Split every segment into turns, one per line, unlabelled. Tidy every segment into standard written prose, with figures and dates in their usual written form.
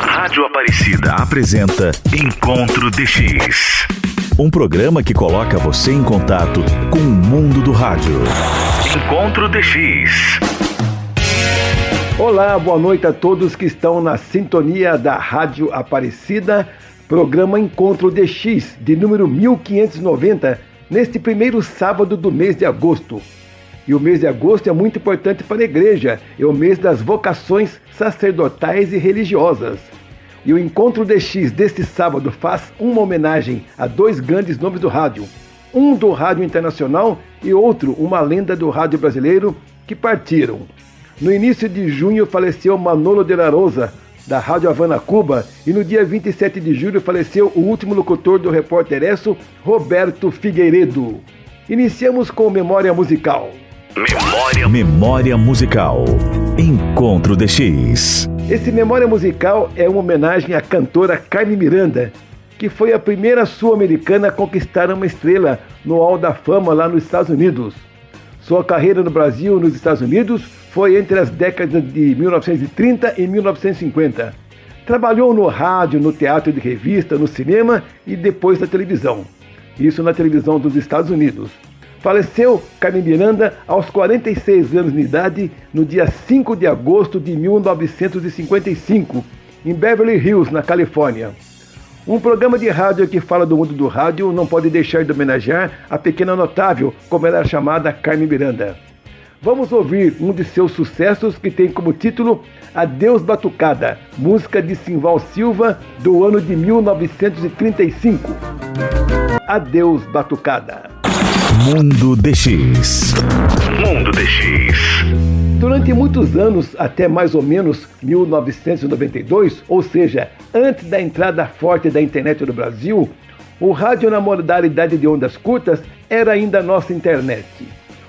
Rádio Aparecida apresenta Encontro DX. Um programa que coloca você em contato com o mundo do rádio. Encontro DX.
Olá, boa noite a todos que estão na sintonia da Rádio Aparecida, programa Encontro DX, de número 1590, neste primeiro sábado do mês de agosto. E o mês de agosto é muito importante para a igreja, é o mês das vocações sacerdotais e religiosas. E o Encontro DX deste sábado faz uma homenagem a dois grandes nomes do rádio, um do rádio internacional e outro, uma lenda do rádio brasileiro, que partiram. No início de junho faleceu Manolo de la Rosa, da Rádio Havana, Cuba, e no dia 27 de julho faleceu o último locutor do Repórter ESSO, Roberto Figueiredo. Iniciamos com Memória Musical.
Memória Musical. Encontro DX.
Esse Memória Musical é uma homenagem à cantora Carmen Miranda, que foi a primeira sul-americana a conquistar uma estrela no Hall da Fama lá nos Estados Unidos. Sua carreira no Brasil e nos Estados Unidos foi entre as décadas de 1930 e 1950. Trabalhou no rádio, no teatro de revista, no cinema e depois na televisão. Isso na televisão dos Estados Unidos. Faleceu Carmen Miranda aos 46 anos de idade no dia 5 de agosto de 1955, em Beverly Hills, na Califórnia. Um programa de rádio que fala do mundo do rádio não pode deixar de homenagear a pequena notável, como era chamada Carmen Miranda. Vamos ouvir um de seus sucessos que tem como título Adeus Batucada, música de Simval Silva do ano de 1935. Adeus Batucada.
Mundo DX. Mundo DX.
Durante muitos anos, até mais ou menos 1992, ou seja, antes da entrada forte da internet no Brasil, o rádio na modalidade de ondas curtas era ainda a nossa internet.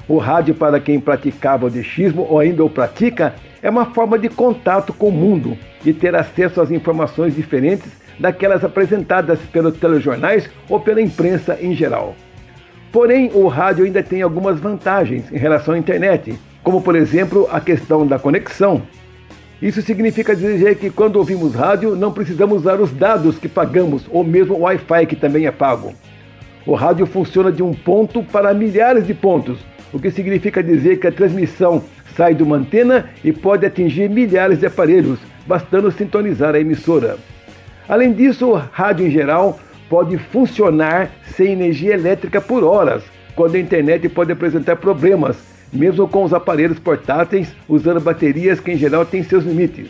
O rádio, para quem praticava o DXismo ou ainda o pratica, é uma forma de contato com o mundo e ter acesso às informações diferentes daquelas apresentadas pelos telejornais ou pela imprensa em geral. Porém, o rádio ainda tem algumas vantagens em relação à internet, como por exemplo a questão da conexão. Isso significa dizer que quando ouvimos rádio não precisamos usar os dados que pagamos ou mesmo o Wi-Fi que também é pago. O rádio funciona de um ponto para milhares de pontos, o que significa dizer que a transmissão sai de uma antena e pode atingir milhares de aparelhos, bastando sintonizar a emissora. Além disso, o rádio em geral pode funcionar sem energia elétrica por horas, quando a internet pode apresentar problemas, mesmo com os aparelhos portáteis usando baterias que em geral têm seus limites.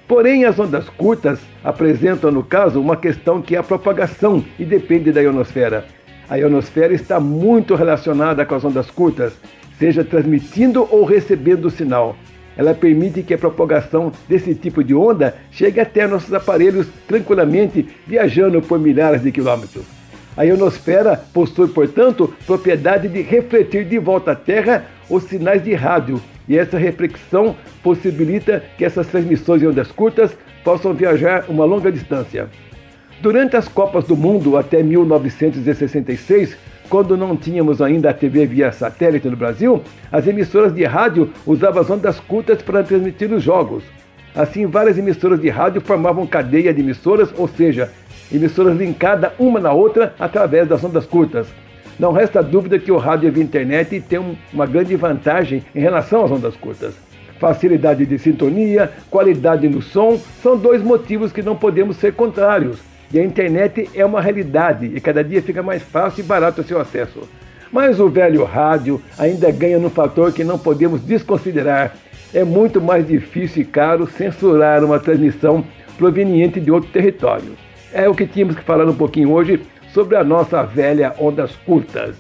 Porém, as ondas curtas apresentam, no caso, uma questão que é a propagação e depende da ionosfera. A ionosfera está muito relacionada com as ondas curtas, seja transmitindo ou recebendo o sinal. Ela permite que a propagação desse tipo de onda chegue até nossos aparelhos tranquilamente, viajando por milhares de quilômetros. A ionosfera possui, portanto, propriedade de refletir de volta à Terra os sinais de rádio, e essa reflexão possibilita que essas transmissões em ondas curtas possam viajar uma longa distância. Durante as Copas do Mundo até 1966, quando não tínhamos ainda a TV via satélite no Brasil, as emissoras de rádio usavam as ondas curtas para transmitir os jogos. Assim, várias emissoras de rádio formavam cadeia de emissoras, ou seja, emissoras linkadas uma na outra através das ondas curtas. Não resta dúvida que o rádio via internet tem uma grande vantagem em relação às ondas curtas. Facilidade de sintonia, qualidade no som, são dois motivos que não podemos ser contrários. E a internet é uma realidade e cada dia fica mais fácil e barato o seu acesso. Mas o velho rádio ainda ganha num fator que não podemos desconsiderar. É muito mais difícil e caro censurar uma transmissão proveniente de outro território. É o que tínhamos que falar um pouquinho hoje sobre a nossa velha ondas curtas.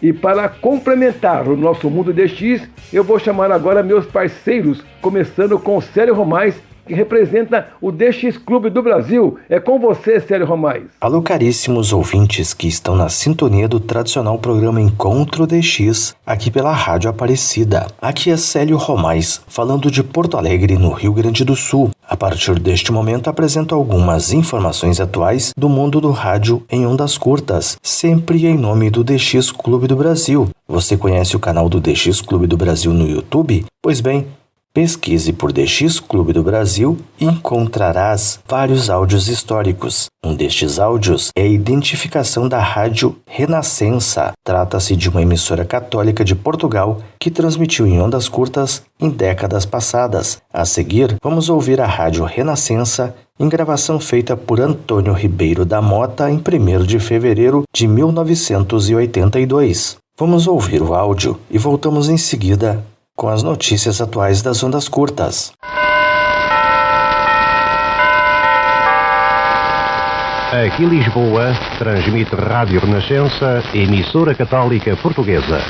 E para complementar o nosso Mundo DX, eu vou chamar agora meus parceiros, começando com o Célio Romais, que representa o DX Clube do Brasil. É com você, Célio Romais.
Alô, caríssimos ouvintes que estão na sintonia do tradicional programa Encontro DX, aqui pela Rádio Aparecida. Aqui é Célio Romais, falando de Porto Alegre, no Rio Grande do Sul. A partir deste momento, apresento algumas informações atuais do mundo do rádio em ondas curtas, sempre em nome do DX Clube do Brasil. Você conhece o canal do DX Clube do Brasil no YouTube? Pois bem, Pesquise por DX Clube do Brasil e encontrarás vários áudios históricos. Um destes áudios é a identificação da Rádio Renascença. Trata-se de uma emissora católica de Portugal que transmitiu em ondas curtas em décadas passadas. A seguir, vamos ouvir a Rádio Renascença em gravação feita por Antônio Ribeiro da Mota em 1º de fevereiro de 1982. Vamos ouvir o áudio e voltamos em seguida com as notícias atuais das ondas curtas.
Aqui Lisboa, transmite Rádio Renascença, emissora católica portuguesa.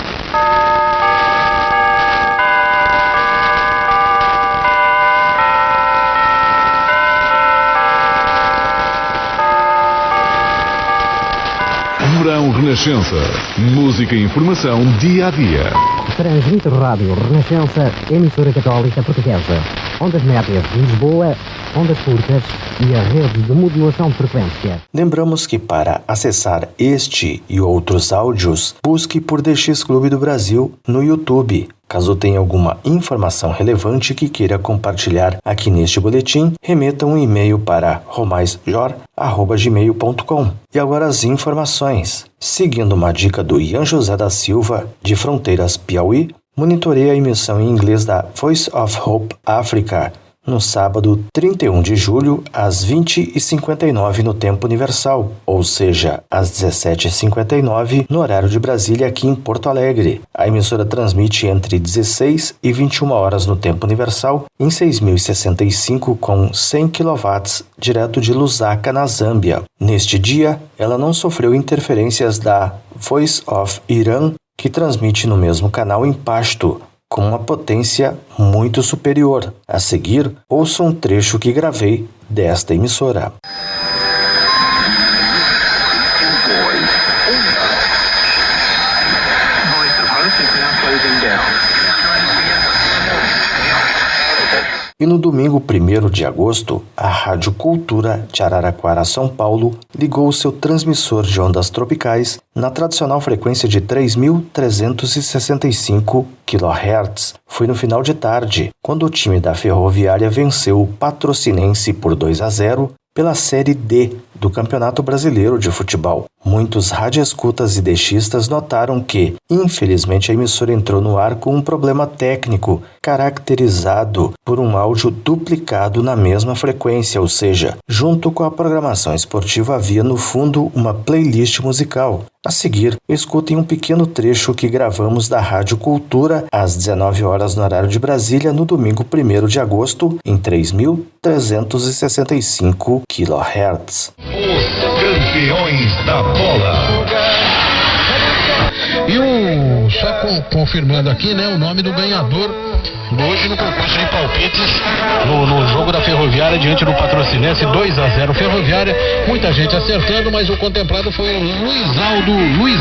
Verão Renascença. Música e informação dia a dia.
Transmite Rádio Renascença, emissora católica portuguesa. Ondas médias de Lisboa, ondas curtas e a rede de modulação de frequência.
Lembramos que para acessar este e outros áudios, busque por DX Clube do Brasil no YouTube. Caso tenha alguma informação relevante que queira compartilhar aqui neste boletim, remeta um e-mail para romaisjor@gmail.com. E agora as informações. Seguindo uma dica do Ian José da Silva, de Fronteiras, Piauí, monitorei a emissão em inglês da Voice of Hope Africa no sábado 31 de julho, às 20h59 no tempo universal, ou seja, às 17h59 no horário de Brasília aqui em Porto Alegre. A emissora transmite entre 16 e 21 horas no tempo universal em 6.065 com 100 kW direto de Lusaka, na Zâmbia. Neste dia, ela não sofreu interferências da Voice of Iran, que transmite no mesmo canal em Pashto, com uma potência muito superior. A seguir, ouça um trecho que gravei desta emissora. E no domingo 1º de agosto, a Rádio Cultura de Araraquara, São Paulo, ligou seu transmissor de ondas tropicais na tradicional frequência de 3.365 kHz. Foi no final de tarde, quando o time da Ferroviária venceu o Patrocinense por 2-0 pela Série D do Campeonato Brasileiro de Futebol. Muitos radioescutas e DXistas notaram que, infelizmente, a emissora entrou no ar com um problema técnico, caracterizado por um áudio duplicado na mesma frequência, ou seja, junto com a programação esportiva havia no fundo uma playlist musical. A seguir, escutem um pequeno trecho que gravamos da Rádio Cultura às 19 horas no horário de Brasília no domingo 1º de agosto em 3.365 kHz.
Os campeões da bola.
E só confirmando aqui, né, o nome do ganhador hoje no concurso de palpites no jogo da Ferroviária diante do Patrocinense, 2-0 Ferroviária, muita gente acertando, mas o contemplado foi o Luiz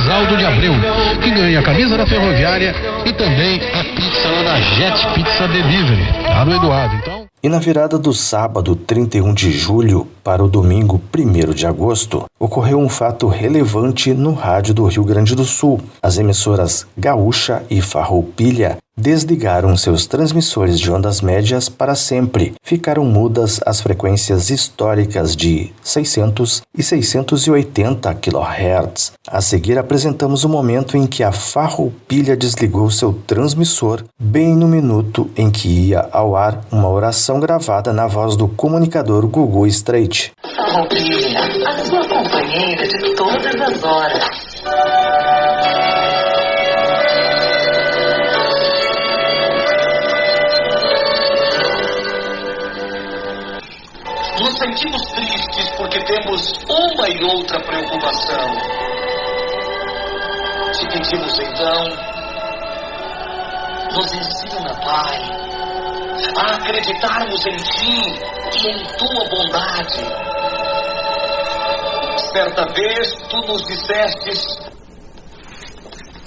Aldo de Abreu, que ganha a camisa da Ferroviária e também a pizza lá na Jet Pizza Delivery, lá no Eduardo. Então,
e na virada do sábado 31 de julho para o domingo 1º de agosto, ocorreu um fato relevante no rádio do Rio Grande do Sul. As emissoras Gaúcha e Farroupilha desligaram seus transmissores de ondas médias para sempre. Ficaram mudas as frequências históricas de 600 e 680 kHz. A seguir, apresentamos o momento em que a Farroupilha desligou seu transmissor, bem no minuto em que ia ao ar uma oração gravada na voz do comunicador Gugu Streit.
Farroupilha, a sua companheira de todas as horas.
Nos sentimos tristes porque temos uma e outra preocupação. Te pedimos então, nos ensina, Pai, a acreditarmos em Ti e em Tua bondade. Certa vez Tu nos dissestes: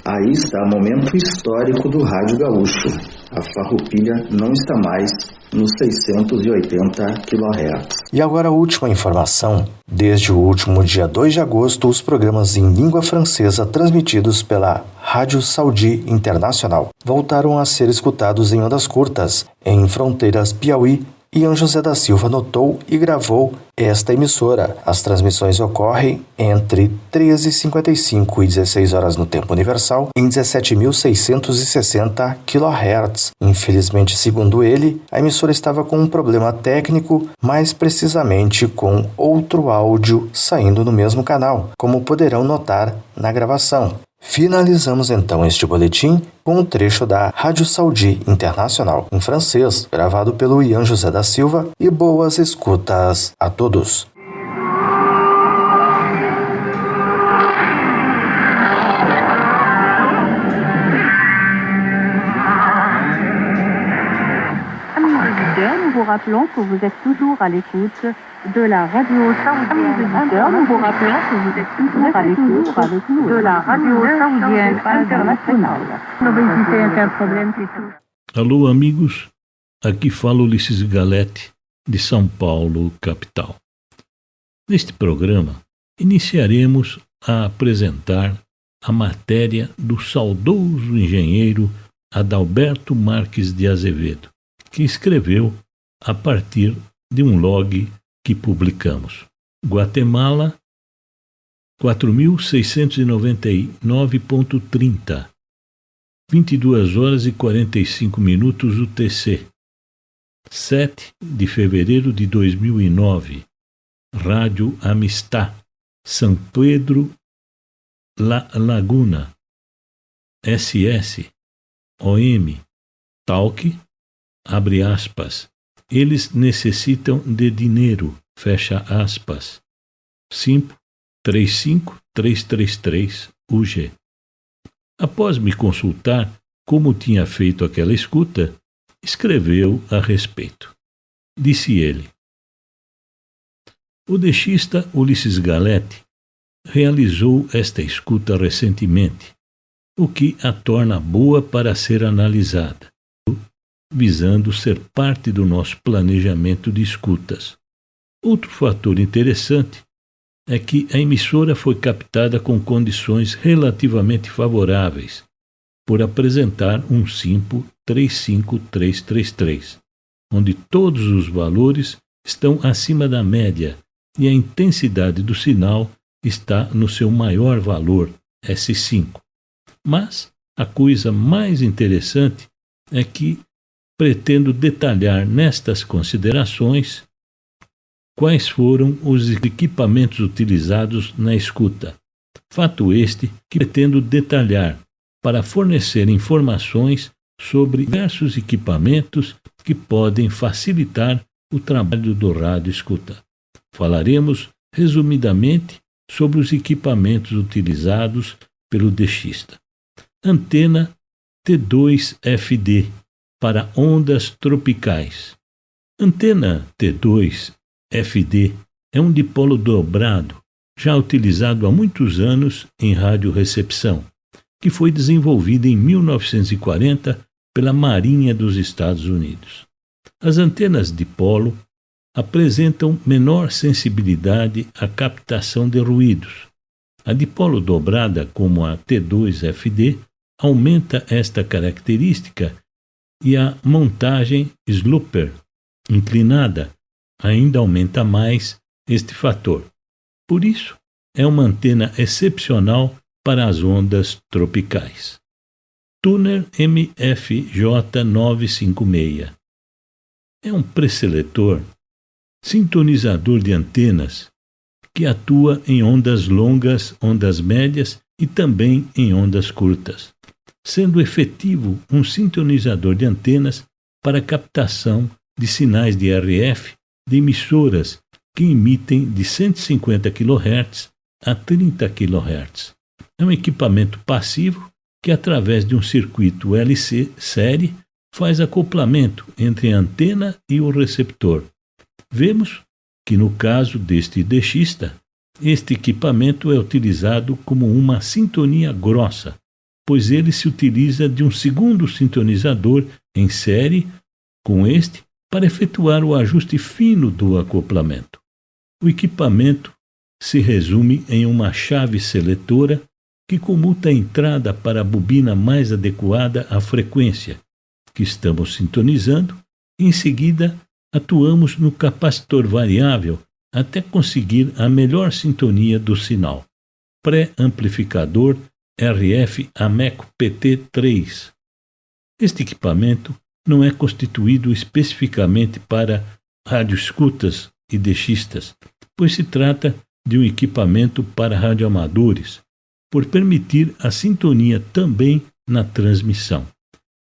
aí está o momento histórico do Rádio Gaúcho. A Farroupilha não está mais nos 680 kHz.
E agora a última informação. Desde o último dia 2 de agosto, os programas em língua francesa transmitidos pela Rádio Saudi Internacional voltaram a ser escutados em ondas curtas, em Fronteiras, Piauí. Ian José da Silva notou e gravou esta emissora. As transmissões ocorrem entre 13h55 e 16 horas no tempo universal em 17.660 kHz. Infelizmente, segundo ele, a emissora estava com um problema técnico, mais precisamente com outro áudio saindo no mesmo canal, como poderão notar na gravação. Finalizamos então este boletim com um trecho da Rádio Saudi Internacional em francês, gravado pelo Ian José da Silva, e boas escutas a todos.
Nous vous rappelons que vous êtes toujours à l'écoute de la radio saoudienne. Nous vous rappelons que vous êtes toujours à l'écoute de la radio saoudienne internationale.
Alô, amigos. Aqui fala Ulisses Galete, de São Paulo, capital. Neste programa, iniciaremos a apresentar a matéria do saudoso engenheiro Adalberto Marques de Azevedo, que escreveu a partir de um log que publicamos. Guatemala, 4.699.30, 22 horas e 45 minutos UTC, 7 de fevereiro de 2009, Rádio Amistad, São Pedro La Laguna, SS, OM, Talk, abre aspas, eles necessitam de dinheiro, fecha aspas, 535-333 UG. Após me consultar como tinha feito aquela escuta, escreveu a respeito. Disse ele: o dexista Ulisses Galete realizou esta escuta recentemente, o que a torna boa para ser analisada, visando ser parte do nosso planejamento de escutas. Outro fator interessante é que a emissora foi captada com condições relativamente favoráveis, por apresentar um SINPO 35333, onde todos os valores estão acima da média e a intensidade do sinal está no seu maior valor, S5. Mas a coisa mais interessante é que pretendo detalhar nestas considerações quais foram os equipamentos utilizados na escuta. Fato este que pretendo detalhar para fornecer informações sobre diversos equipamentos que podem facilitar o trabalho do rádio escuta. Falaremos resumidamente sobre os equipamentos utilizados pelo dexista. Antena T2FD para ondas tropicais. Antena T2FD é um dipolo dobrado, já utilizado há muitos anos em radiorecepção, que foi desenvolvida em 1940 pela Marinha dos Estados Unidos. As antenas dipolo apresentam menor sensibilidade à captação de ruídos. A dipolo dobrada, como a T2FD, aumenta esta característica e a montagem slooper inclinada ainda aumenta mais este fator. Por isso, é uma antena excepcional para as ondas tropicais. Tuner MFJ956 é um preseletor, sintonizador de antenas que atua em ondas longas, ondas médias e também em ondas curtas, sendo efetivo um sintonizador de antenas para captação de sinais de RF de emissoras que emitem de 150 kHz a 30 kHz. É um equipamento passivo que, através de um circuito LC série, faz acoplamento entre a antena e o receptor. Vemos que, no caso deste dexista, este equipamento é utilizado como uma sintonia grossa, pois ele se utiliza de um segundo sintonizador em série com este para efetuar o ajuste fino do acoplamento. O equipamento se resume em uma chave seletora que comuta a entrada para a bobina mais adequada à frequência que estamos sintonizando. Em seguida, atuamos no capacitor variável até conseguir a melhor sintonia do sinal. Pré-amplificador RF Ameco PT3. Este equipamento não é constituído especificamente para radioescutas e DXistas, pois se trata de um equipamento para radioamadores, por permitir a sintonia também na transmissão.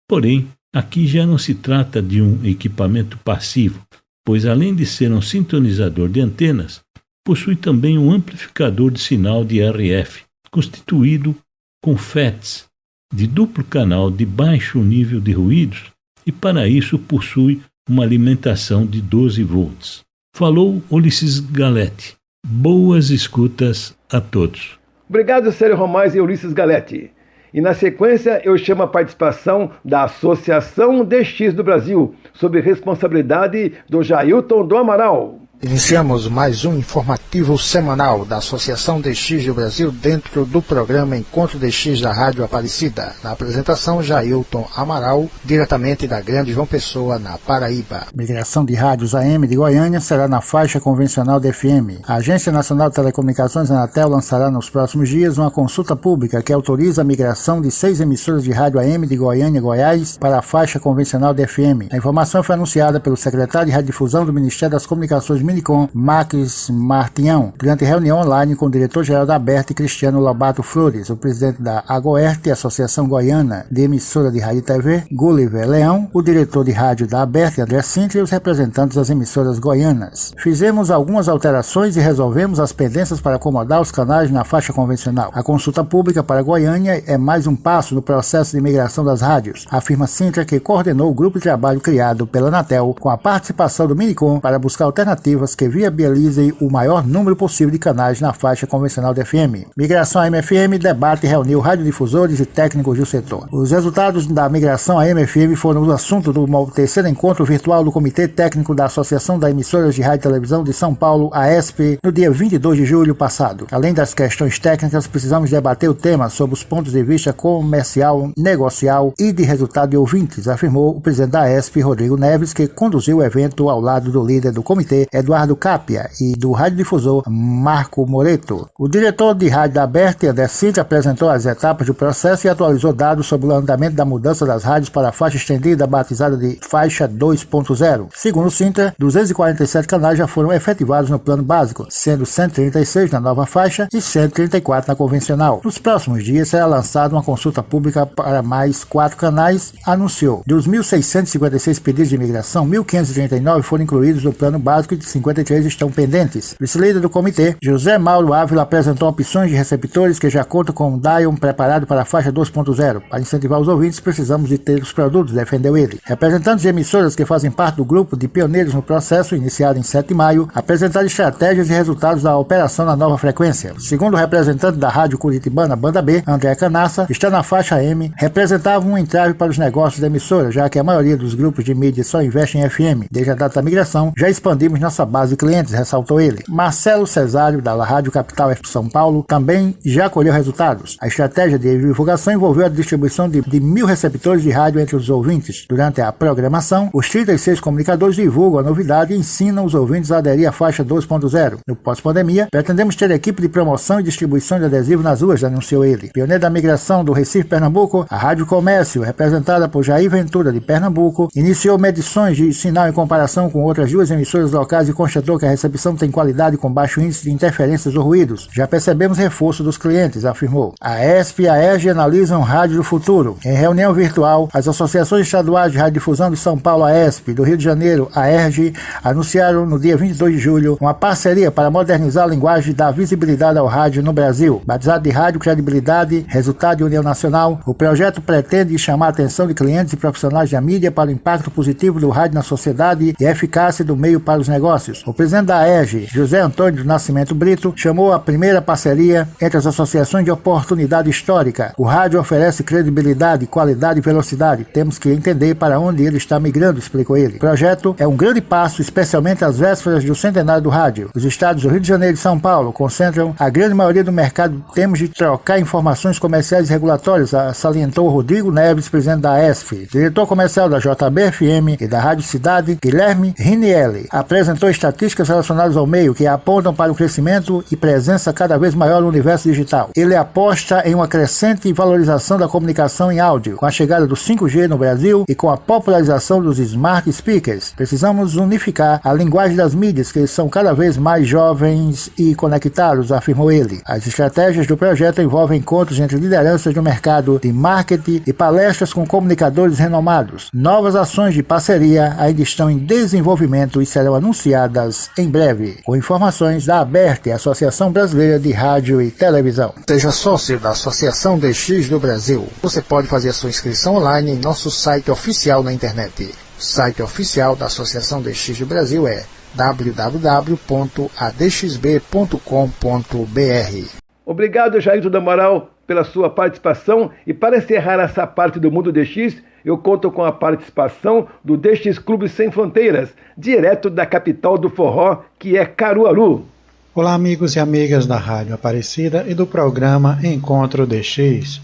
Porém, aqui já não se trata de um equipamento passivo, pois além de ser um sintonizador de antenas, possui também um amplificador de sinal de RF, constituído com FETs de duplo canal de baixo nível de ruídos e para isso possui uma alimentação de 12 volts. Falou Ulisses Galete. Boas escutas a todos.
Obrigado, Célio Romais e Ulisses Galete. E na sequência eu chamo a participação da Associação DX do Brasil, sob responsabilidade do Jailton do Amaral.
Iniciamos mais um informativo semanal da Associação DX do Brasil dentro do programa Encontro DX da Rádio Aparecida. Na apresentação, Jailton Amaral, diretamente da Grande João Pessoa, na Paraíba. Migração de rádios AM de Goiânia será na faixa convencional de FM. A Agência Nacional de Telecomunicações, Anatel, lançará nos próximos dias uma consulta pública que autoriza a migração de 6 emissoras de rádio AM de Goiânia, Goiás, para a faixa convencional de FM. A informação foi anunciada pelo secretário de Radiodifusão do Ministério das Comunicações Minicom, Max Martinhão, durante reunião online com o diretor-geral da ABERT, Cristiano Lobato Flores, o presidente da AGOERT, Associação Goiana de Emissora de Rádio e TV, Gulliver Leão, o diretor de rádio da ABERT, André Sintra, e os representantes das emissoras goianas. Fizemos algumas alterações e resolvemos as pendências para acomodar os canais na faixa convencional. A consulta pública para Goiânia é mais um passo no processo de migração das rádios, afirma Sintra, que coordenou o grupo de trabalho criado pela Anatel com a participação do Minicom para buscar alternativas que viabilizem o maior número possível de canais na faixa convencional de FM. Migração AM/FM, debate reuniu radiodifusores e técnicos do setor. Os resultados da migração AM/FM foram o assunto do terceiro encontro virtual do Comitê Técnico da Associação das Emissoras de Rádio e Televisão de São Paulo, AESP, no dia 22 de julho passado. Além das questões técnicas, precisamos debater o tema sob os pontos de vista comercial, negocial e de resultado de ouvintes, afirmou o presidente da AESP, Rodrigo Neves, que conduziu o evento ao lado do líder do comitê, Eduardo Capia, e do radiodifusor Marco Moreto. O diretor de rádio da ABERT, André Sintra, apresentou as etapas do processo e atualizou dados sobre o andamento da mudança das rádios para a faixa estendida, batizada de faixa 2.0. Segundo Sintra, 247 canais já foram efetivados no plano básico, sendo 136 na nova faixa e 134 na convencional. Nos próximos dias será lançada uma consulta pública para mais 4 canais, anunciou. Dos 1.656 pedidos de migração, 1.539 foram incluídos no plano básico e 53 estão pendentes. Vice-líder do comitê, José Mauro Ávila, apresentou opções de receptores que já contam com um dial preparado para a faixa 2.0. Para incentivar os ouvintes, precisamos de ter os produtos, defendeu ele. Representantes de emissoras que fazem parte do grupo de pioneiros no processo, iniciado em 7 de maio, apresentaram estratégias e resultados da operação na nova frequência. Segundo o representante da rádio curitibana Banda B, André Canassa, está na faixa M, representava um entrave para os negócios da emissora, já que a maioria dos grupos de mídia só investe em FM. Desde a data da migração, já expandimos nossa base de clientes, ressaltou ele. Marcelo Cesário, da Rádio Capital São Paulo, também já colheu resultados. A estratégia de divulgação envolveu a distribuição de 1.000 receptores de rádio entre os ouvintes. Durante a programação, os 36 comunicadores divulgam a novidade e ensinam os ouvintes a aderir à faixa 2.0. No pós-pandemia, pretendemos ter equipe de promoção e distribuição de adesivo nas ruas, anunciou ele. Pioneiro da migração do Recife, Pernambuco, a Rádio Comércio, representada por Jair Ventura, de Pernambuco, iniciou medições de sinal em comparação com outras 2 emissoras locais e constatou que a recepção tem qualidade com baixo índice de interferências ou ruídos. Já percebemos reforço dos clientes, afirmou. A ESP e a ERG analisam rádio do futuro. Em reunião virtual, as associações estaduais de radiodifusão de São Paulo, a ESP, do Rio de Janeiro, a ERG, anunciaram no dia 22 de julho uma parceria para modernizar a linguagem e dar visibilidade ao rádio no Brasil. Batizado de Rádio Credibilidade, resultado de União Nacional, o projeto pretende chamar a atenção de clientes e profissionais da mídia para o impacto positivo do rádio na sociedade e a eficácia do meio para os negócios. negócios. O presidente da AERJ, José Antônio do Nascimento Brito, chamou a primeira parceria entre as associações de oportunidade histórica. O rádio oferece credibilidade, qualidade e velocidade. Temos que entender para onde ele está migrando, explicou ele. O projeto é um grande passo, especialmente às vésperas do centenário do rádio. Os estados do Rio de Janeiro e São Paulo concentram a grande maioria do mercado. Temos de trocar informações comerciais e regulatórias, salientou Rodrigo Neves, presidente da AESF. Diretor comercial da JBFM e da Rádio Cidade, Guilherme Rinielli, apresentou estatísticas relacionadas ao meio que apontam para o crescimento e presença cada vez maior no universo digital. Ele aposta em uma crescente valorização da comunicação em áudio, com a chegada do 5G no Brasil e com a popularização dos smart speakers. Precisamos unificar a linguagem das mídias, que são cada vez mais jovens e conectados, afirmou ele. As estratégias do projeto envolvem encontros entre lideranças do mercado de marketing e palestras com comunicadores renomados. Novas ações de parceria ainda estão em desenvolvimento e serão anunciadas em breve. Com informações da ABERT, Associação Brasileira de Rádio e Televisão.
Seja sócio da Associação DX do Brasil. Você pode fazer a sua inscrição online em nosso site oficial na internet. O site oficial da Associação DX do Brasil é www.adxb.com.br.
Obrigado, Jailton do Amaral, pela sua participação. E para encerrar essa parte do Mundo DX, eu conto com a participação do DX Clube Sem Fronteiras, direto da capital do forró, que é Caruaru.
Olá, amigos e amigas da Rádio Aparecida e do programa Encontro DX.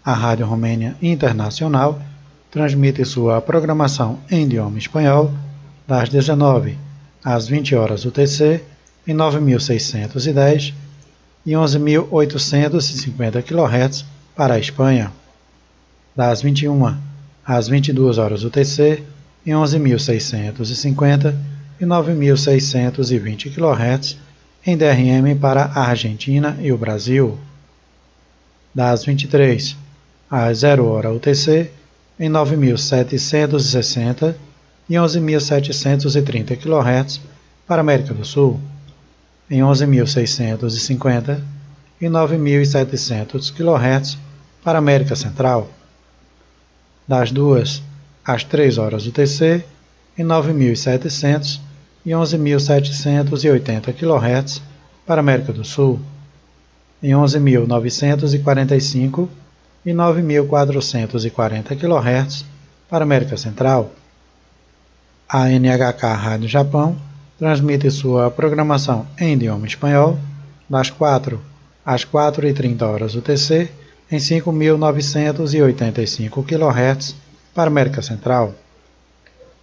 A Rádio Romênia Internacional transmite sua programação em idioma espanhol das 19 às 20 horas UTC em 9.610 e 11.850 kHz para a Espanha, das 21 às 22 horas UTC em 11.650 e 9.620 kHz em DRM para a Argentina e o Brasil, das 23 às 0 hora UTC em 9.760 e 11.730 kHz para a América do Sul, em 11.650 e 9.700 kHz para a América Central, das 2 às 3 horas UTC em 9.700 e 11.780 kHz para a América do Sul, em 11.945 e 9.440 kHz para a América Central. A NHK Rádio Japão transmite sua programação em idioma espanhol das 4 às 4h30 horas UTC em 5.985 kHz para a América Central.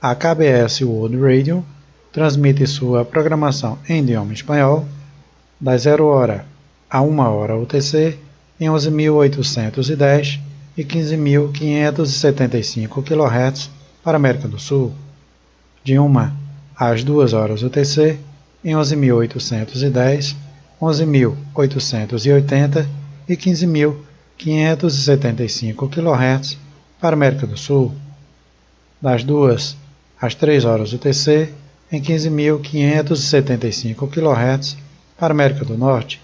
A KBS World Radio transmite sua programação em idioma espanhol das 0 hora a 1 hora UTC em 11.810 e 15.575 kHz para a América do Sul, de 1 às 2 horas UTC em 11.810, 11.880 e 15.575 kHz para a América do Sul, das 2 às 3 horas UTC em 15.575 kHz para a América do Norte,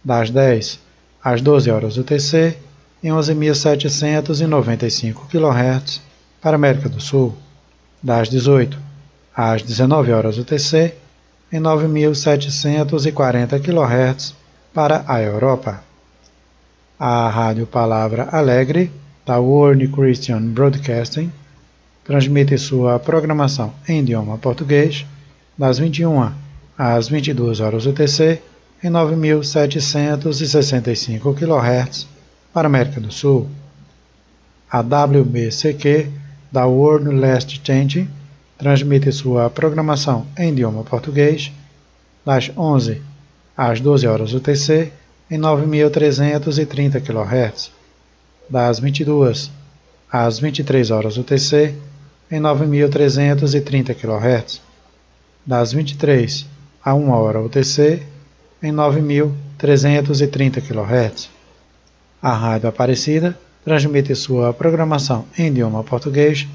das 10 às 12 horas UTC em 11.795 kHz para a América do Sul, das 18 às 19 horas UTC em 9.740 kHz para a Europa. A Rádio Palavra Alegre, da World Christian Broadcasting, transmite sua programação em idioma português das 21 às 22 horas UTC em 9.765 kHz para a América do Sul. A WBCQ, da World Last Change, transmite sua programação em idioma português das 11 às 12 horas UTC em 9.330 kHz, das 22 às 23 horas UTC em 9.330 kHz, das 23 a 1 hora UTC em 9.330 kHz. A Rádio Aparecida transmite sua programação em idioma português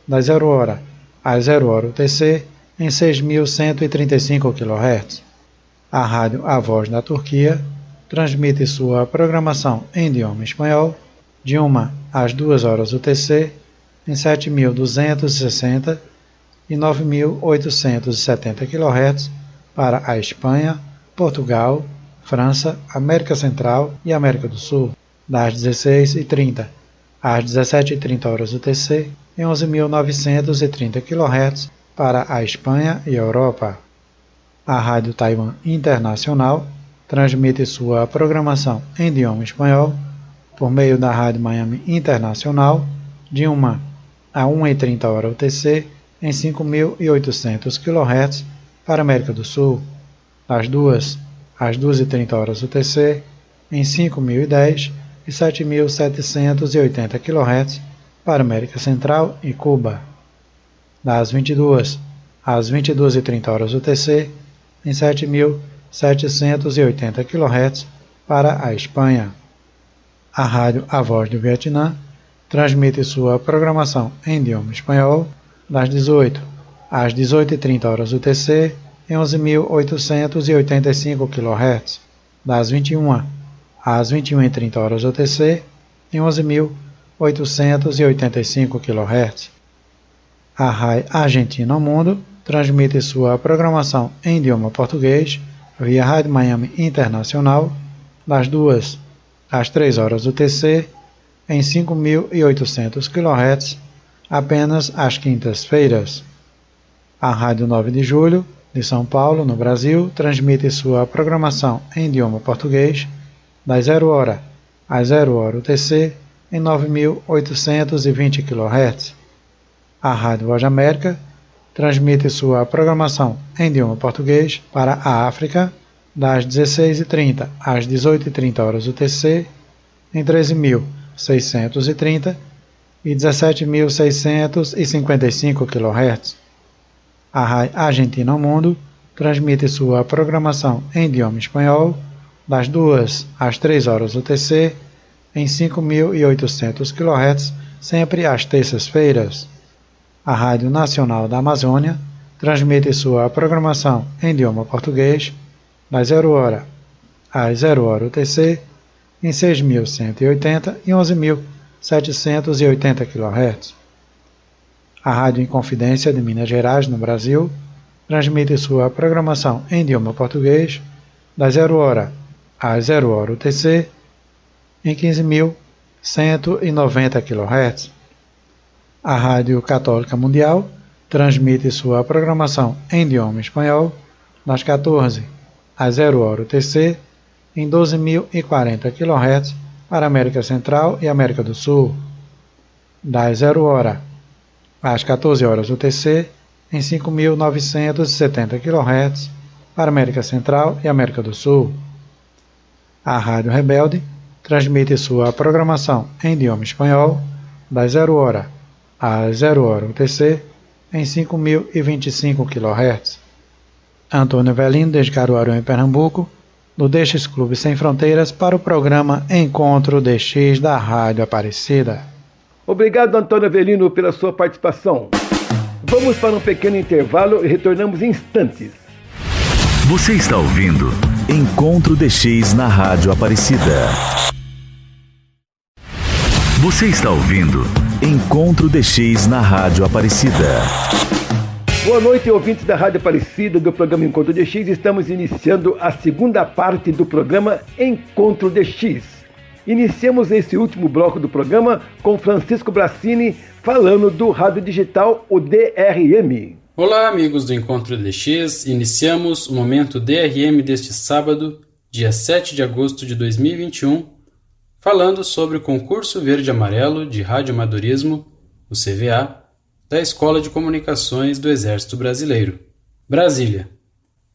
das 0 hora às 0 hora UTC em 6.135 kHz. A Rádio A Voz da Turquia transmite sua programação em idioma espanhol de 1 às 2 horas UTC em 7.260 e 9.870 kHz para a Espanha, Portugal, França, América Central e América do Sul, das 16h30 às 17h30 horas UTC, em 11.930 kHz para a Espanha e a Europa. A Rádio Taiwan Internacional transmite sua programação em idioma espanhol por meio da Rádio Miami Internacional de 1 a 1h30 hora UTC em 5.800 kHz para a América do Sul, das 2 às 2h30 horas UTC em 5.010 e 7.780 kHz para a América Central e Cuba, das 22 às 22h30 horas UTC em 7.780 kHz para a Espanha. A Rádio A Voz do Vietnã transmite sua programação em idioma espanhol das 18 às 18h30 horas UTC em 11.885 kHz, das 21 às 21h30 horas UTC em 11.885 kHz. A RAI Argentina ao Mundo transmite sua programação em idioma português via Rádio Miami Internacional das 2 às 3 horas UTC em 5.800 kHz apenas às quintas-feiras. A Rádio 9 de Julho de São Paulo, no Brasil, transmite sua programação em idioma português das 0 hora às 0 hora UTC em 9.820 kHz. A Rádio Voz da América transmite sua programação em idioma português para a África das 16h30 às 18h30 horas UTC em 13.630 e 17.655 kHz. A RAI Argentina ao Mundo transmite sua programação em idioma espanhol das 2 às 3 horas UTC em 5.800 kHz, sempre às terças-feiras. A Rádio Nacional da Amazônia transmite sua programação em idioma português das 0 hora às 0 hora UTC em 6.180 e 11.780 kHz. A Rádio Inconfidência de Minas Gerais, no Brasil, transmite sua programação em idioma português das 0 hora às 0 hora UTC em 15.190 kHz. A Rádio Católica Mundial transmite sua programação em idioma espanhol das 14 às 0 hora UTC em 12.040 kHz para a América Central e América do Sul, das 0 hora às 14 horas UTC em 5.970 kHz para a América Central e América do Sul. A Rádio Rebelde transmite sua programação em idioma espanhol das 0 hora às 0 hora UTC em 5.025 kHz. Antônio Avelino, desde Caruaru, em Pernambuco, do DX Clube Sem Fronteiras, para o programa Encontro DX da Rádio Aparecida.
Obrigado, Antônio Avelino, pela sua participação. Vamos para um pequeno intervalo e retornamos em instantes.
Você está ouvindo Encontro DX na Rádio Aparecida. Você está ouvindo Encontro DX na Rádio Aparecida.
Boa noite, ouvintes da Rádio Aparecida, do programa Encontro DX. Estamos iniciando a segunda parte do programa Encontro DX. Iniciamos esse último bloco do programa com Francisco Bracini falando do rádio digital, o DRM.
Olá, amigos do Encontro DX. Iniciamos o momento DRM deste sábado, dia 7 de agosto de 2021, falando sobre o concurso Verde Amarelo de Radioamadorismo, o CVA, da Escola de Comunicações do Exército Brasileiro. Brasília.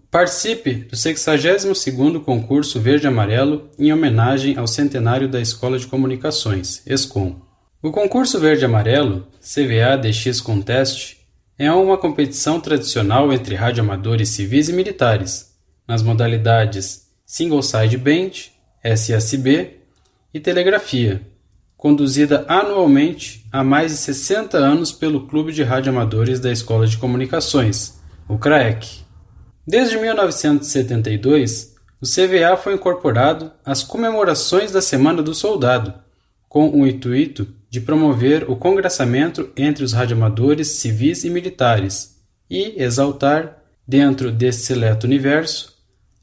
Participe do 62º concurso Verde Amarelo em homenagem ao centenário da Escola de Comunicações, ESCOM. O concurso Verde Amarelo, CVA DX Contest, é uma competição tradicional entre radioamadores civis e militares, nas modalidades Single Side Band, SSB e Telegrafia, conduzida anualmente há mais de 60 anos pelo Clube de Radioamadores da Escola de Comunicações, o CRAEC. Desde 1972, o CVA foi incorporado às comemorações da Semana do Soldado, com o intuito de promover o congraçamento entre os radioamadores civis e militares, e exaltar, dentro desse seleto universo,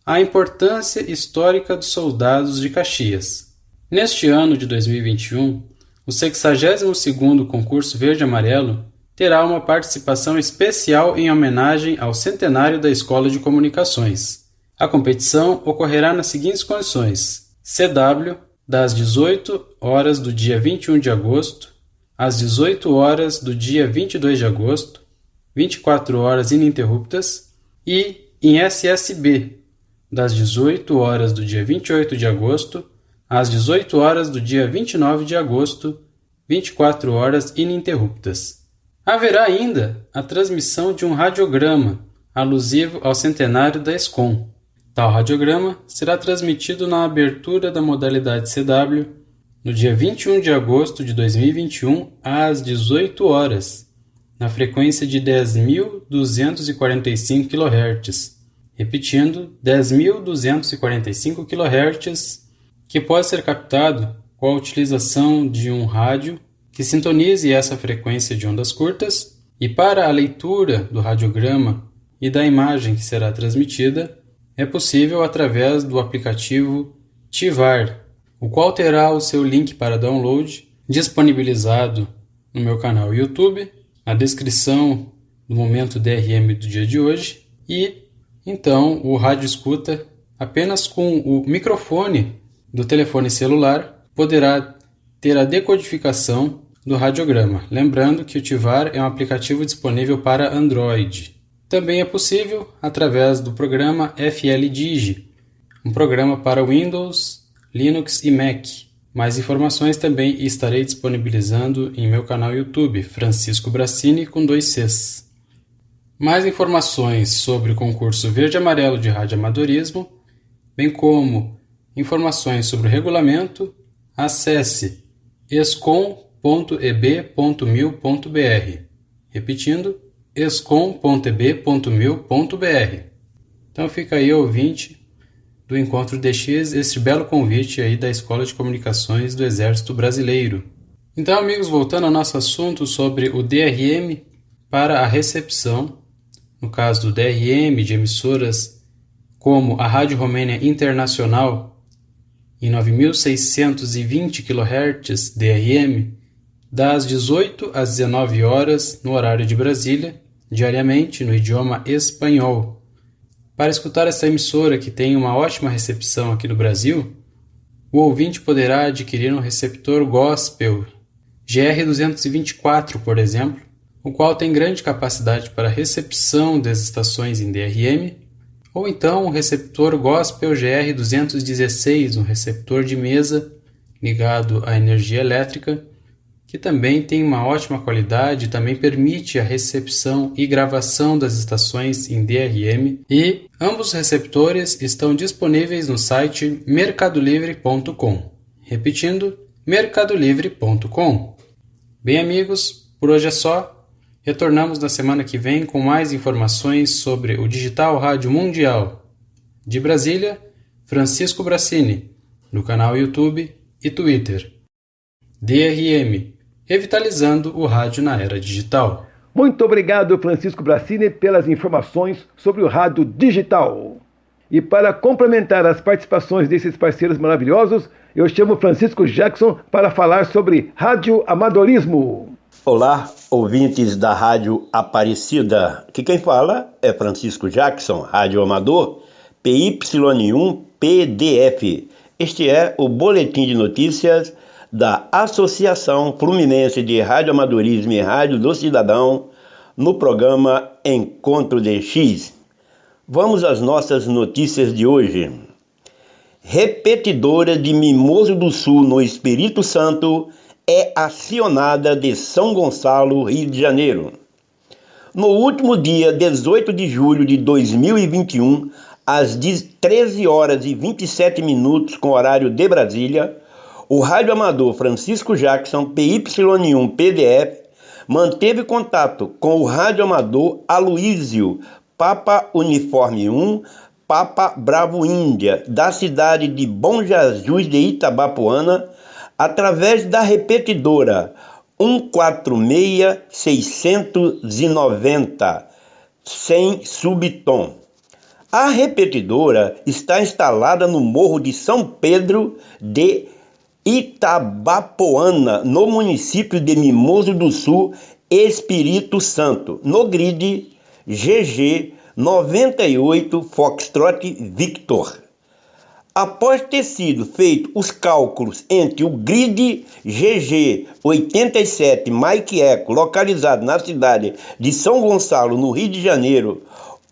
a importância histórica dos soldados de Caxias. Neste ano de 2021, o 62º Concurso Verde Amarelo terá uma participação especial em homenagem ao centenário da Escola de Comunicações. A competição ocorrerá nas seguintes condições: CW, das 18 horas do dia 21 de agosto às 18 horas do dia 22 de agosto, 24 horas ininterruptas, e em SSB, das 18 horas do dia 28 de agosto às 18 horas do dia 29 de agosto, 24 horas ininterruptas. Haverá ainda a transmissão de um radiograma alusivo ao centenário da ESCOM. Tal radiograma será transmitido na abertura da modalidade CW no dia 21 de agosto de 2021 às 18 horas, na frequência de 10.245 kHz. Repetindo, 10.245 kHz, que pode ser captado com a utilização de um rádio que sintonize essa frequência de ondas curtas, e para a leitura do radiograma e da imagem que será transmitida, é possível através do aplicativo TIVAR, o qual terá o seu link para download disponibilizado no meu canal YouTube, na descrição do momento DRM do dia de hoje, e então o rádio escuta apenas com o microfone do telefone celular poderá ter a decodificação do radiograma. Lembrando que o TIVAR é um aplicativo disponível para Android. Também é possível através do programa FLDigi, um programa para Windows, Linux e Mac. Mais informações também estarei disponibilizando em meu canal YouTube, Francisco Brassini, com 2 Cs. Mais informações sobre o concurso Verde e Amarelo de Radioamadorismo, bem como informações sobre o regulamento, acesse escom.eb.mil.br. Repetindo, escom.eb.mil.br. Então fica aí, ouvinte do Encontro DX, este belo convite aí da Escola de Comunicações do Exército Brasileiro. Então, amigos, voltando ao nosso assunto sobre o DRM para a recepção, no caso do DRM de emissoras como a Rádio Romênia Internacional em 9.620 kHz DRM, das 18 às 19 horas no horário de Brasília, diariamente no idioma espanhol. Para escutar essa emissora que tem uma ótima recepção aqui no Brasil, o ouvinte poderá adquirir um receptor gospel GR224, por exemplo, o qual tem grande capacidade para recepção das estações em DRM, ou então um receptor gospel GR216, um receptor de mesa ligado à energia elétrica, que também tem uma ótima qualidade e também permite a recepção e gravação das estações em DRM, e ambos os receptores estão disponíveis no site mercadolivre.com. Repetindo, mercadolivre.com. Bem, amigos, por hoje é só. Retornamos na semana que vem com mais informações sobre o Digital Rádio Mundial. De Brasília, Francisco Brassini, no canal YouTube e Twitter. DRM, revitalizando o rádio na era digital.
Muito obrigado, Francisco Brassini, pelas informações sobre o rádio digital. E para complementar as participações desses parceiros maravilhosos, eu chamo Francisco Jackson para falar sobre radioamadorismo.
Olá, ouvintes da Rádio Aparecida. Aqui quem fala é Francisco Jackson, radioamador, PY1PDF. Este é o boletim de notícias da Associação Fluminense de Radioamadorismo e Rádio do Cidadão, no programa Encontro DX. Vamos às nossas notícias de hoje. Repetidora de Mimoso do Sul, no Espírito Santo, é acionada de São Gonçalo, Rio de Janeiro. No último dia 18 de julho de 2021, às 13 horas e 27 minutos, com horário de Brasília, o radioamador Francisco Jackson, PY1PDF, manteve contato com o radioamador Aloísio, Papa Uniforme 1, Papa Bravo Índia, da cidade de Bom Jesus de Itabapoana, através da repetidora 146690, sem subtom. A repetidora está instalada no Morro de São Pedro de Itabapoana, no município de Mimoso do Sul, Espírito Santo, no grid GG 98 Foxtrot Victor. Após ter sido feito os cálculos entre o grid GG 87 Mike Eco, localizado na cidade de São Gonçalo, no Rio de Janeiro,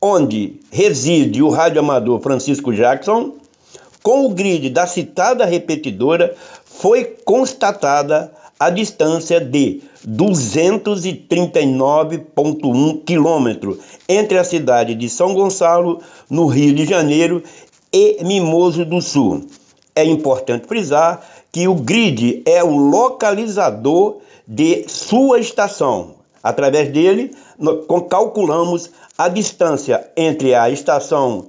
onde reside o radioamador Francisco Jackson, com o grid da citada repetidora, foi constatada a distância de 239,1 km entre a cidade de São Gonçalo, no Rio de Janeiro, e Mimoso do Sul. É importante frisar que o grid é o localizador de sua estação. Através dele, calculamos a distância entre a estação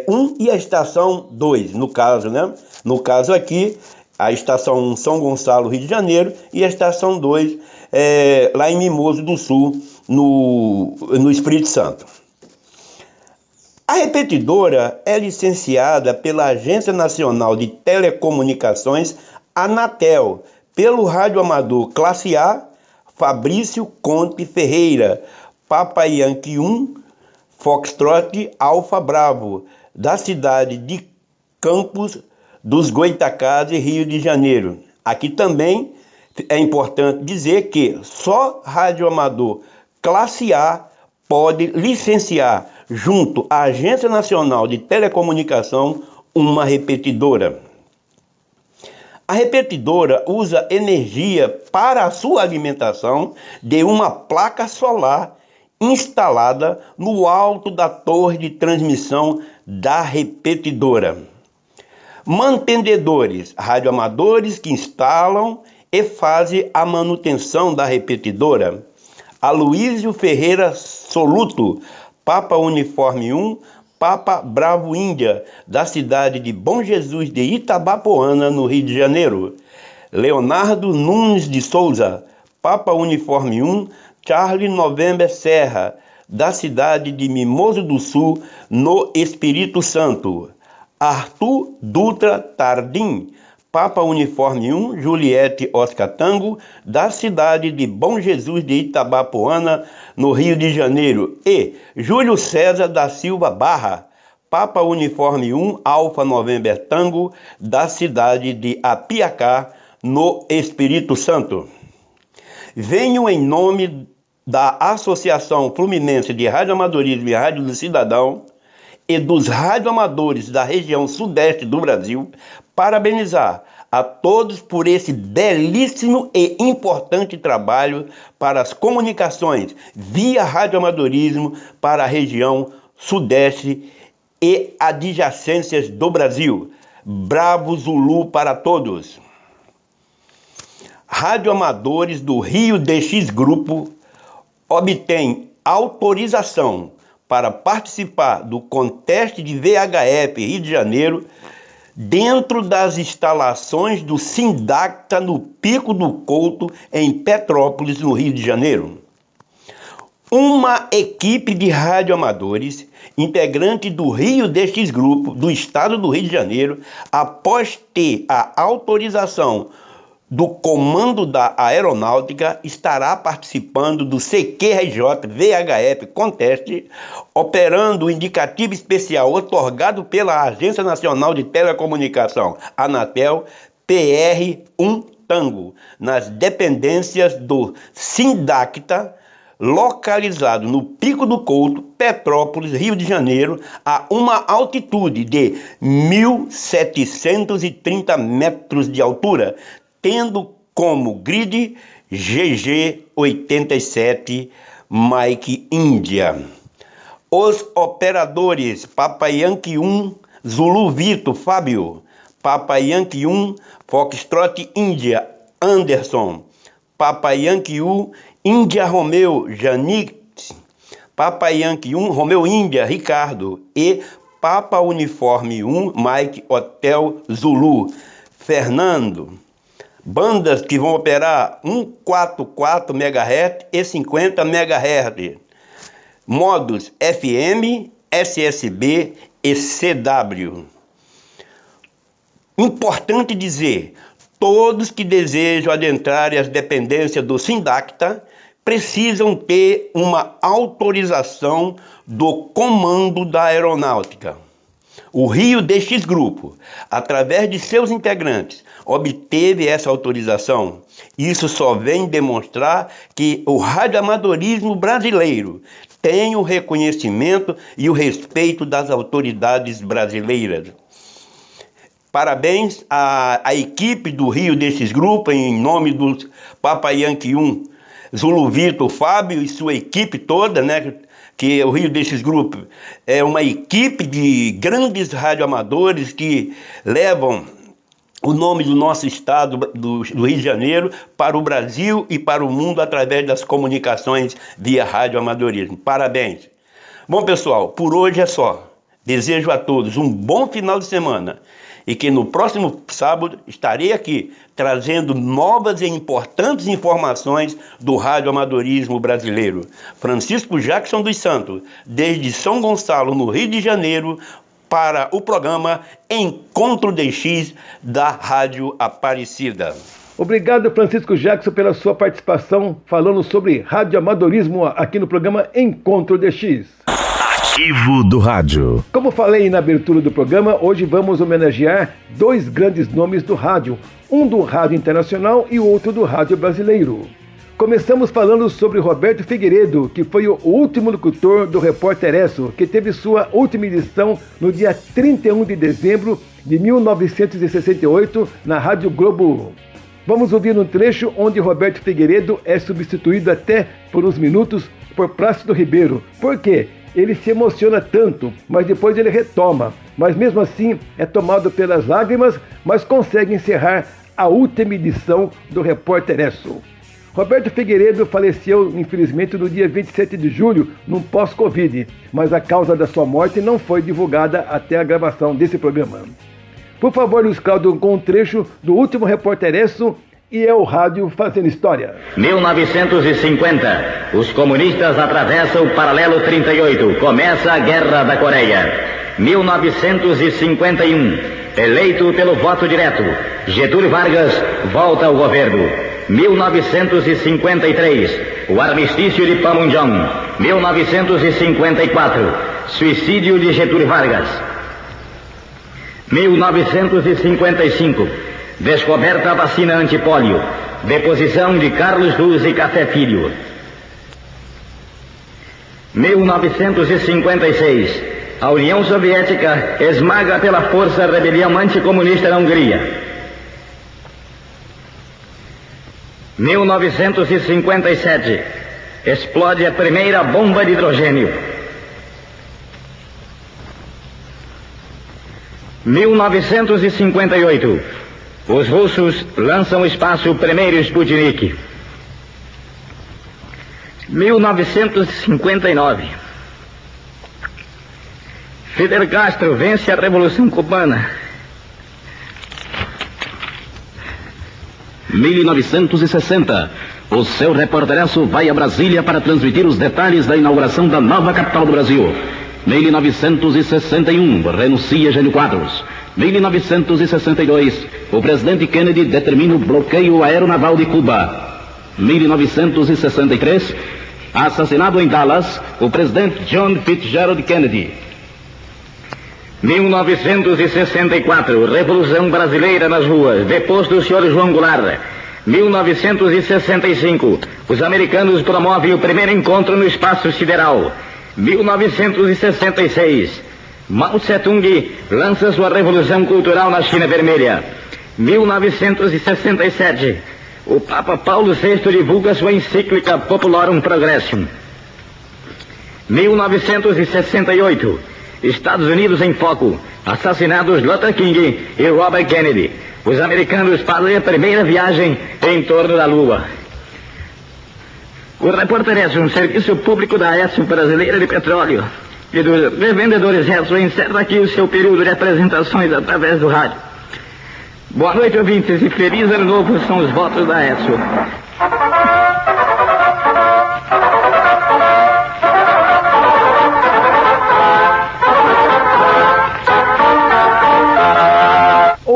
1 e a estação 2, no caso, né? No caso aqui, a estação 1, São Gonçalo, Rio de Janeiro, e a estação 2, lá em Mimoso do Sul, no Espírito Santo. A repetidora é licenciada pela Agência Nacional de Telecomunicações, Anatel, pelo radioamador Classe A, Fabrício Conte Ferreira, Papa Yankee 1, Foxtrot Alfa Bravo, da cidade de Campos dos Goitacazes, Rio de Janeiro. Aqui também é importante dizer que só radioamador Classe A pode licenciar, junto à Agência Nacional de Telecomunicação, uma repetidora. A repetidora usa energia para a sua alimentação de uma placa solar instalada no alto da torre de transmissão da repetidora. Mantendedores, radioamadores que instalam e fazem a manutenção da repetidora. Aloísio Ferreira Soluto, Papa Uniforme 1, Papa Bravo Índia, da cidade de Bom Jesus de Itabapoana, no Rio de Janeiro. Leonardo Nunes de Souza, Papa Uniforme 1, Charlie November Serra, da cidade de Mimoso do Sul, no Espírito Santo. Arthur Dutra Tardim, Papa Uniforme 1, Juliette Oscar Tango, da cidade de Bom Jesus de Itabapoana, no Rio de Janeiro. E Júlio César da Silva Barra, Papa Uniforme 1, Alfa November Tango, da cidade de Apiacá, no Espírito Santo. Venho em nome da Associação Fluminense de Radioamadorismo e Rádio do Cidadão e dos radioamadores da região sudeste do Brasil, parabenizar a todos por esse belíssimo e importante trabalho para as comunicações via radioamadorismo para a região sudeste e adjacências do Brasil. Bravo Zulu para todos! Radioamadores do Rio DX Grupo obtêm autorização para participar do Conteste de VHF Rio de Janeiro dentro das instalações do Sindacta no Pico do Couto, em Petrópolis, no Rio de Janeiro. Uma equipe de radioamadores, integrante do Rio DX Grupo, do estado do Rio de Janeiro, após ter a autorização do Comando da Aeronáutica, estará participando do CQRJ VHF Conteste, operando o indicativo especial otorgado pela Agência Nacional de Telecomunicação, Anatel, PR1 Tango, nas dependências do Sindacta, localizado no Pico do Couto, Petrópolis, Rio de Janeiro, a uma altitude de 1.730 metros de altura, tendo como grid GG87 Mike Índia. Os operadores Papa Yankee 1 Zulu Vito Fábio, Papa Yankee 1 Foxtrot Índia Anderson, Papa Yankee 1 Índia Romeu Janix, Papa Yankee 1 Romeu Índia Ricardo e Papa Uniforme 1 Mike Hotel Zulu Fernando. Bandas que vão operar 144 MHz e 50 MHz. modos FM, SSB e CW. Importante dizer, todos que desejam adentrar as dependências do Sindacta precisam ter uma autorização do Comando da Aeronáutica. O Rio DX Grupo, através de seus integrantes, obteve essa autorização. Isso só vem demonstrar que o radioamadorismo brasileiro tem o reconhecimento e o respeito das autoridades brasileiras. Parabéns à equipe do Rio DX Grupo, em nome do Papa Yankee 1, Zulu Vitor, Fábio e sua equipe toda, né? Que o Rio DX Grupo é uma equipe de grandes radioamadores que levam o nome do nosso estado, do Rio de Janeiro, para o Brasil e para o mundo através das comunicações via radioamadorismo. Parabéns! Bom, pessoal, por hoje é só. Desejo a todos um bom final de semana e que no próximo sábado estarei aqui trazendo novas e importantes informações do radioamadorismo brasileiro. Francisco Jackson dos Santos, desde São Gonçalo, no Rio de Janeiro, para o programa Encontro DX da Rádio Aparecida.
Obrigado, Francisco Jackson, pela sua participação falando sobre radioamadorismo aqui no programa Encontro DX.
Arquivo do Rádio.
Como falei na abertura do programa, hoje vamos homenagear dois grandes nomes do rádio, um do rádio internacional e o outro do rádio brasileiro. Começamos falando sobre Roberto Figueiredo, que foi o último locutor do Repórter Esso, que teve sua última edição no dia 31 de dezembro de 1968 na Rádio Globo. Vamos ouvir um trecho onde Roberto Figueiredo é substituído até por uns minutos por Plácido Ribeiro. Por quê? Ele se emociona tanto, mas depois ele retoma. Mas mesmo assim é tomado pelas lágrimas, mas consegue encerrar a última edição do Repórter Esso. Roberto Figueiredo faleceu, infelizmente, no dia 27 de julho, num pós-Covid, mas a causa da sua morte não foi divulgada até a gravação desse programa. Por favor, Luiz Cláudio, com um trecho do último Repórter Esso, e é o rádio fazendo história.
1950, os comunistas atravessam o paralelo 38, começa a Guerra da Coreia. 1951, eleito pelo voto direto, Getúlio Vargas volta ao governo. 1953, o armistício de Panmunjom. 1954, suicídio de Getúlio Vargas. 1955, descoberta da vacina antipólio, deposição de Carlos Luz e Café Filho. 1956, a União Soviética esmaga pela força a rebelião anticomunista na Hungria. 1957, explode a primeira bomba de hidrogênio. 1958, os russos lançam ao espaço o primeiro Sputnik. 1959, Fidel Castro vence a Revolução Cubana.
1960, o seu Repórter Esso vai a Brasília para transmitir os detalhes da inauguração da nova capital do Brasil. 1961, renuncia Jânio Quadros. 1962, o presidente Kennedy determina o bloqueio aeronaval de Cuba. 1963, assassinado em Dallas, o presidente John Fitzgerald Kennedy.
1964, Revolução Brasileira nas ruas, deposto do Sr. João Goulart. 1965, os americanos promovem o primeiro encontro no espaço sideral. 1966, Mao Tse-tung lança sua revolução cultural na China Vermelha. 1967, o Papa Paulo VI divulga sua encíclica Populorum Progressum. 1968, Estados Unidos em foco, assassinados Luther King e Robert Kennedy. Os americanos fazem a primeira viagem em torno da Lua. O Repórter Esso, um serviço público da Esso Brasileira de Petróleo e dos revendedores Esso, encerra aqui o seu período de apresentações através do rádio. Boa noite, ouvintes, e feliz ano novo são os votos da Esso.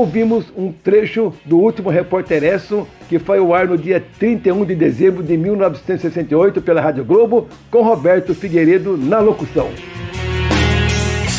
Ouvimos um trecho do último Repórteresso, que foi ao ar no dia 31 de dezembro de 1968 pela Rádio Globo, com Roberto Figueiredo na locução.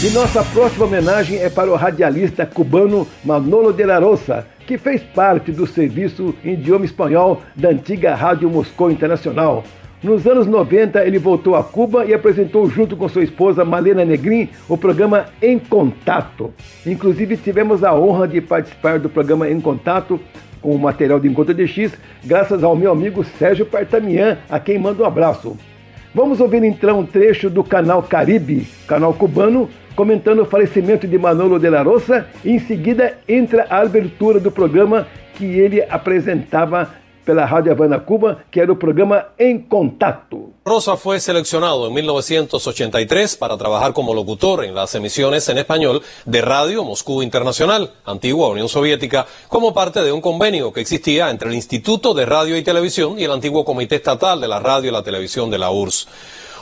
E nossa próxima homenagem é para o radialista cubano Manolo de la Rosa, que fez parte do serviço em idioma espanhol da antiga Rádio Moscou Internacional. Nos anos 90, ele voltou a Cuba e apresentou junto com sua esposa Malena Negrin o programa Em Contato. Inclusive, tivemos a honra de participar do programa Em Contato com o material de Encontro DX, graças ao meu amigo Sérgio Partamian, a quem mando um abraço. Vamos ouvir então um trecho do canal Caribe, canal cubano, comentando o falecimento de Manolo de la Rosa, e em seguida entra a abertura do programa que ele apresentava pela Rádio Havana Cuba, que era o programa En Contacto.
Rosa fue seleccionado en 1983 para trabajar como locutor en las emisiones en español de Radio Moscú Internacional, antigua Unión Soviética, como parte de un convenio que existía entre el Instituto de Radio y Televisión y el antiguo Comité Estatal de la Radio y la Televisión de la URSS.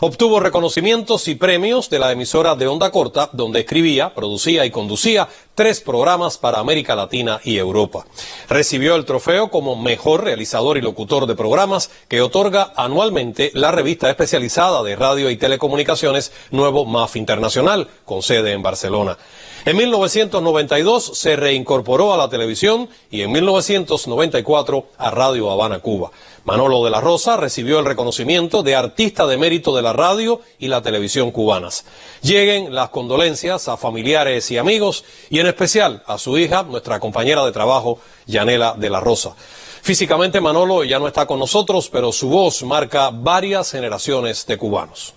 Obtuvo reconocimientos y premios de la emisora de onda corta, donde escribía, producía y conducía 3 programas para América Latina y Europa. Recibió el trofeo como mejor realizador y locutor de programas que otorga anualmente la revista especializada de radio y telecomunicaciones Nuevo MAF Internacional, con sede en Barcelona. En 1992 se reincorporó a la televisión y en 1994 a Radio Habana, Cuba. Manolo de la Rosa recibió el reconocimiento de Artista de Mérito de la Radio y la Televisión cubanas. Lleguen las condolencias a familiares y amigos y en especial a su hija, nuestra compañera de trabajo, Yanela de la Rosa. Físicamente Manolo ya no está con nosotros, pero su voz marca varias generaciones de cubanos.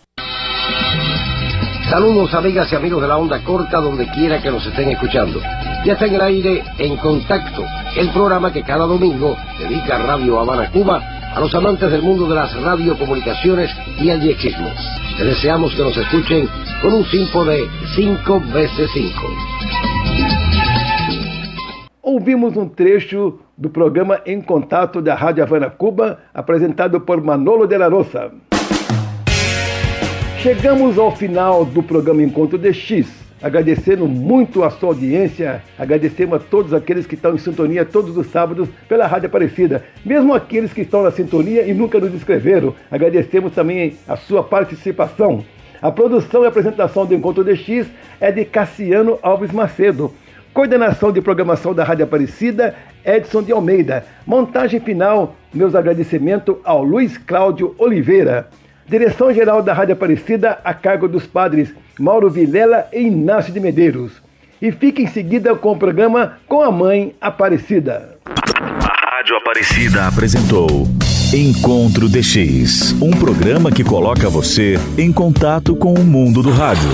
Saludos amigas y amigos de la onda corta donde quiera que nos estén escuchando. Ya está en el aire En Contacto, el programa que cada domingo dedica Radio Habana Cuba a los amantes del mundo de las radiocomunicaciones y el diexismo. Les deseamos que nos escuchen con un simpo de 5x5.
Ouvimos um trecho do programa Em Contato da Rádio Havana Cuba, apresentado por Manolo de la Rosa. Chegamos ao final do programa Encontro DX, agradecendo muito a sua audiência, agradecemos a todos aqueles que estão em sintonia todos os sábados pela Rádio Aparecida, mesmo aqueles que estão na sintonia e nunca nos escreveram, agradecemos também a sua participação. A produção e apresentação do Encontro DX é de Cassiano Alves Macedo, coordenação de programação da Rádio Aparecida, Edson de Almeida, montagem final, meus agradecimentos ao Luiz Cláudio Oliveira. Direção-geral da Rádio Aparecida a cargo dos padres Mauro Vilela e Inácio de Medeiros. E fique em seguida com o programa Com a Mãe Aparecida.
A Rádio Aparecida apresentou Encontro DX, um programa que coloca você em contato com o mundo do rádio.